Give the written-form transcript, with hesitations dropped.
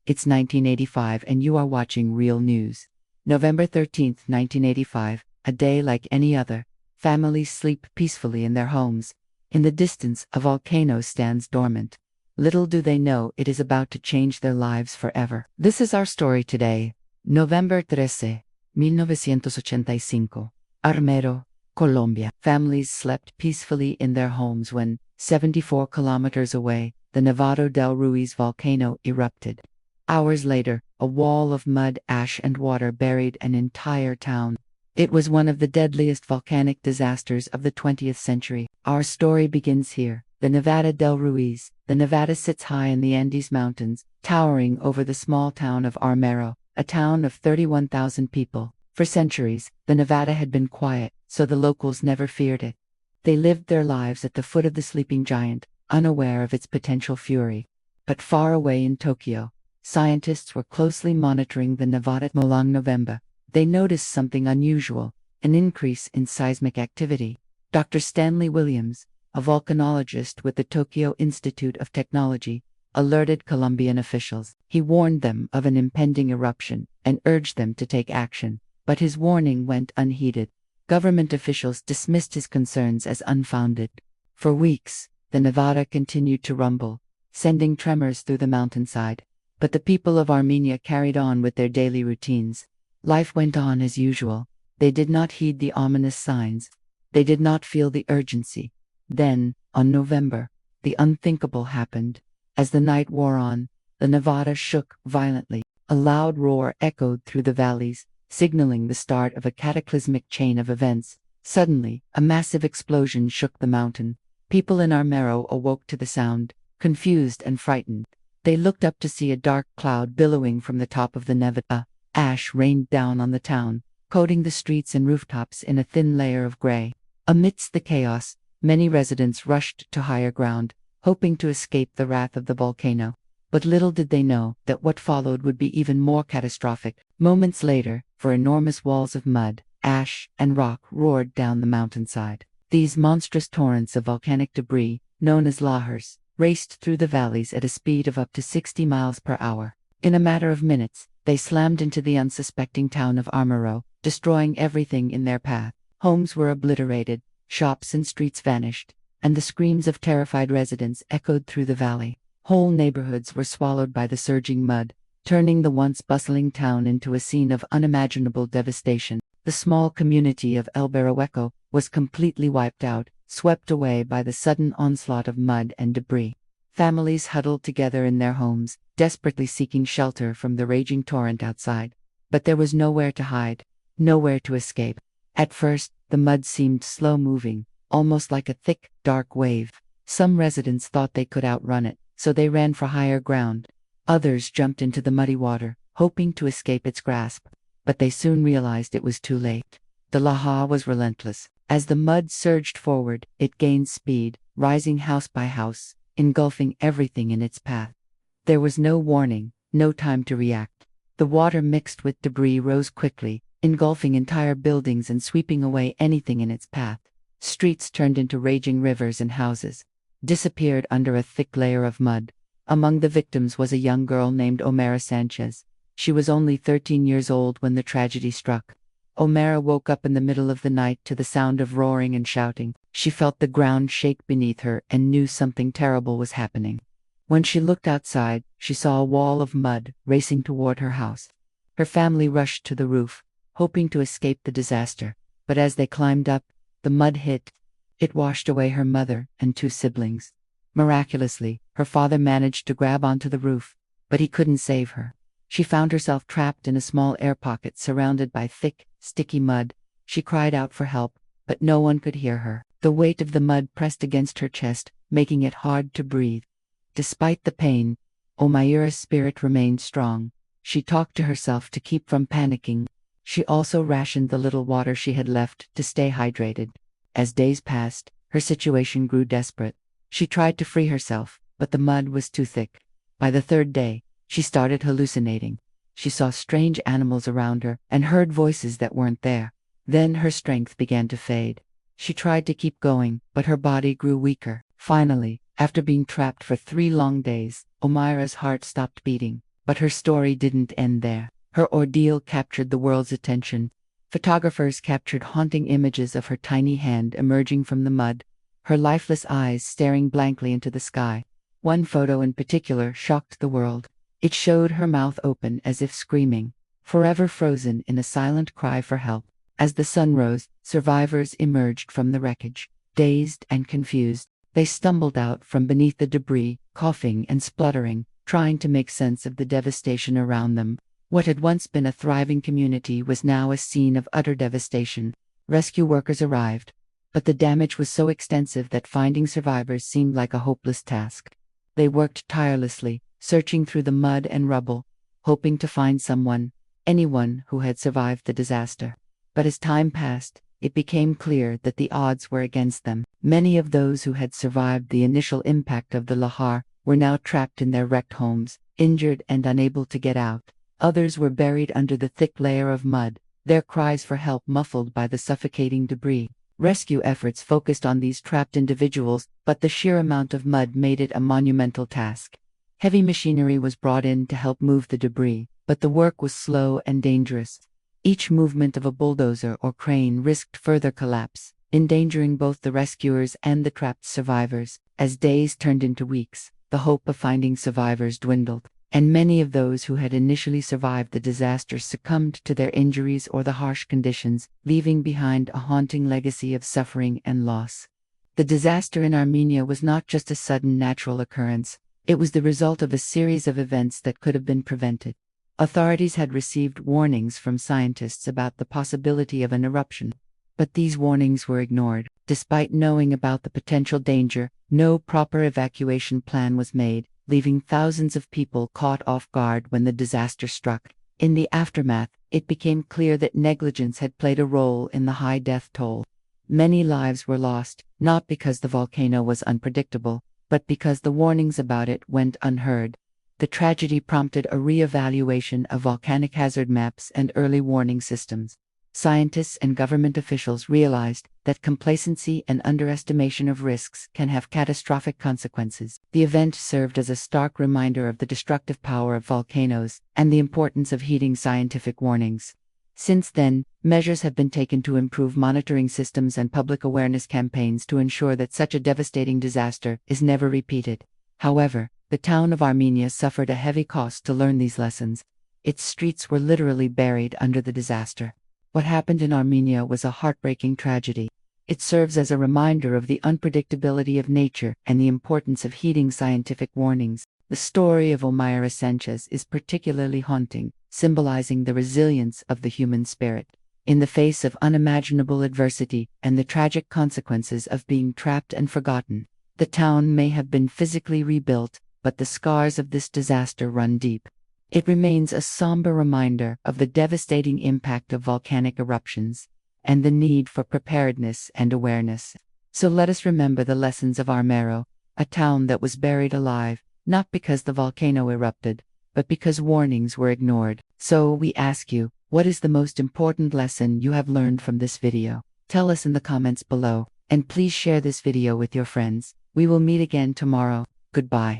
It's 1985 and you are watching Real News. November 13, 1985, a day like any other. Families sleep peacefully in their homes. In the distance, a volcano stands dormant. Little do they know it is about to change their lives forever. This is our story today. November 13, 1985. Armero, Colombia. Families slept peacefully in their homes when, 74 kilometers away, the Nevado del Ruiz volcano erupted. Hours later, a wall of mud, ash and water buried an entire town. It was one of the deadliest volcanic disasters of the 20th century. Our story begins here. The Nevado del Ruiz. The Nevada sits high in the Andes Mountains, towering over the small town of Armero, a town of 31,000 people. For centuries, the Nevada had been quiet, so the locals never feared it. They lived their lives at the foot of the sleeping giant, unaware of its potential fury. But far away in Tokyo, scientists were closely monitoring the Nevada. Along November, they noticed something unusual, an increase in seismic activity. Dr. Stanley Williams, a volcanologist with the Tokyo Institute of Technology, alerted Colombian officials. He warned them of an impending eruption and urged them to take action, but his warning went unheeded. Government officials dismissed his concerns as unfounded. For weeks, the Nevada continued to rumble, sending tremors through the mountainside. But the people of Armenia carried on with their daily routines. Life went on as usual. They did not heed the ominous signs. They did not feel the urgency. Then, on November, the unthinkable happened. As the night wore on, the Nevada shook violently. A loud roar echoed through the valleys, signaling the start of a cataclysmic chain of events. Suddenly, a massive explosion shook the mountain. People in Armero awoke to the sound, confused and frightened. They looked up to see a dark cloud billowing from the top of the Nevada. Ash rained down on the town, coating the streets and rooftops in a thin layer of gray. Amidst the chaos, many residents rushed to higher ground, hoping to escape the wrath of the volcano. But little did they know that what followed would be even more catastrophic. Moments later, enormous walls of mud, ash, and rock roared down the mountainside. These monstrous torrents of volcanic debris, known as lahars, raced through the valleys at a speed of up to 60 miles per hour. In a matter of minutes, they slammed into the unsuspecting town of Armero, destroying everything in their path. Homes were obliterated, shops and streets vanished, and the screams of terrified residents echoed through the valley. Whole neighborhoods were swallowed by the surging mud, turning the once bustling town into a scene of unimaginable devastation. The small community of El Barahueco was completely wiped out, swept away by the sudden onslaught of mud and debris. Families huddled together in their homes, desperately seeking shelter from the raging torrent outside. But there was nowhere to hide, nowhere to escape. At first, the mud seemed slow-moving, almost like a thick, dark wave. Some residents thought they could outrun it, so they ran for higher ground. Others jumped into the muddy water, hoping to escape its grasp. But they soon realized it was too late. The lahar was relentless. As the mud surged forward, it gained speed, rising house by house, engulfing everything in its path. There was no warning, no time to react. The water mixed with debris rose quickly, engulfing entire buildings and sweeping away anything in its path. Streets turned into raging rivers and houses disappeared under a thick layer of mud. Among the victims was a young girl named Omayra Sánchez. She was only 13 years old when the tragedy struck. Omayra woke up in the middle of the night to the sound of roaring and shouting. She felt the ground shake beneath her and knew something terrible was happening. When she looked outside, she saw a wall of mud racing toward her house. Her family rushed to the roof, hoping to escape the disaster. But as they climbed up, the mud hit. It washed away her mother and 2 siblings. Miraculously, her father managed to grab onto the roof, but he couldn't save her. She found herself trapped in a small air pocket surrounded by thick, sticky mud. She cried out for help, but no one could hear her. The weight of the mud pressed against her chest, making it hard to breathe. Despite the pain, Omayra's spirit remained strong. She talked to herself to keep from panicking. She also rationed the little water she had left to stay hydrated. As days passed, her situation grew desperate. She tried to free herself, but the mud was too thick. By the 3rd day, she started hallucinating. She saw strange animals around her and heard voices that weren't there. Then her strength began to fade. She tried to keep going, but her body grew weaker. Finally, after being trapped for 3 long days, Omayra's heart stopped beating. But her story didn't end there. Her ordeal captured the world's attention. Photographers captured haunting images of her tiny hand emerging from the mud, her lifeless eyes staring blankly into the sky. One photo in particular shocked the world. It showed her mouth open as if screaming, forever frozen in a silent cry for help. As the sun rose, survivors emerged from the wreckage. Dazed and confused, they stumbled out from beneath the debris, coughing and spluttering, trying to make sense of the devastation around them. What had once been a thriving community was now a scene of utter devastation. Rescue workers arrived, but the damage was so extensive that finding survivors seemed like a hopeless task. They worked tirelessly, searching through the mud and rubble, hoping to find anyone who had survived the disaster. But as time passed, it became clear that the odds were against them. Many of those who had survived the initial impact of the lahar were now trapped in their wrecked homes, injured and unable to get out. Others were buried under the thick layer of mud, their cries for help muffled by the suffocating debris. Rescue efforts focused on these trapped individuals, but the sheer amount of mud made it a monumental task. Heavy machinery was brought in to help move the debris, but the work was slow and dangerous. Each movement of a bulldozer or crane risked further collapse, endangering both the rescuers and the trapped survivors. As days turned into weeks, the hope of finding survivors dwindled, and many of those who had initially survived the disaster succumbed to their injuries or the harsh conditions, leaving behind a haunting legacy of suffering and loss. The disaster in Armenia was not just a sudden natural occurrence, it was the result of a series of events that could have been prevented. Authorities had received warnings from scientists about the possibility of an eruption, but these warnings were ignored. Despite knowing about the potential danger, no proper evacuation plan was made, leaving thousands of people caught off guard when the disaster struck. In the aftermath, it became clear that negligence had played a role in the high death toll. Many lives were lost, not because the volcano was unpredictable, but because the warnings about it went unheard. The tragedy prompted a re-evaluation of volcanic hazard maps and early warning systems. Scientists and government officials realized that complacency and underestimation of risks can have catastrophic consequences. The event served as a stark reminder of the destructive power of volcanoes and the importance of heeding scientific warnings. Since then, measures have been taken to improve monitoring systems and public awareness campaigns to ensure that such a devastating disaster is never repeated. However, the town of Armenia suffered a heavy cost to learn these lessons. Its streets were literally buried under the disaster. What happened in Armenia was a heartbreaking tragedy. It serves as a reminder of the unpredictability of nature and the importance of heeding scientific warnings. The story of Omayra Sánchez is particularly haunting, symbolizing the resilience of the human spirit. In the face of unimaginable adversity and the tragic consequences of being trapped and forgotten, the town may have been physically rebuilt, but the scars of this disaster run deep. It remains a somber reminder of the devastating impact of volcanic eruptions and the need for preparedness and awareness. So let us remember the lessons of Armero, a town that was buried alive, not because the volcano erupted, but because warnings were ignored. So we ask you, what is the most important lesson you have learned from this video? Tell us in the comments below, and please share this video with your friends. We will meet again tomorrow. Goodbye.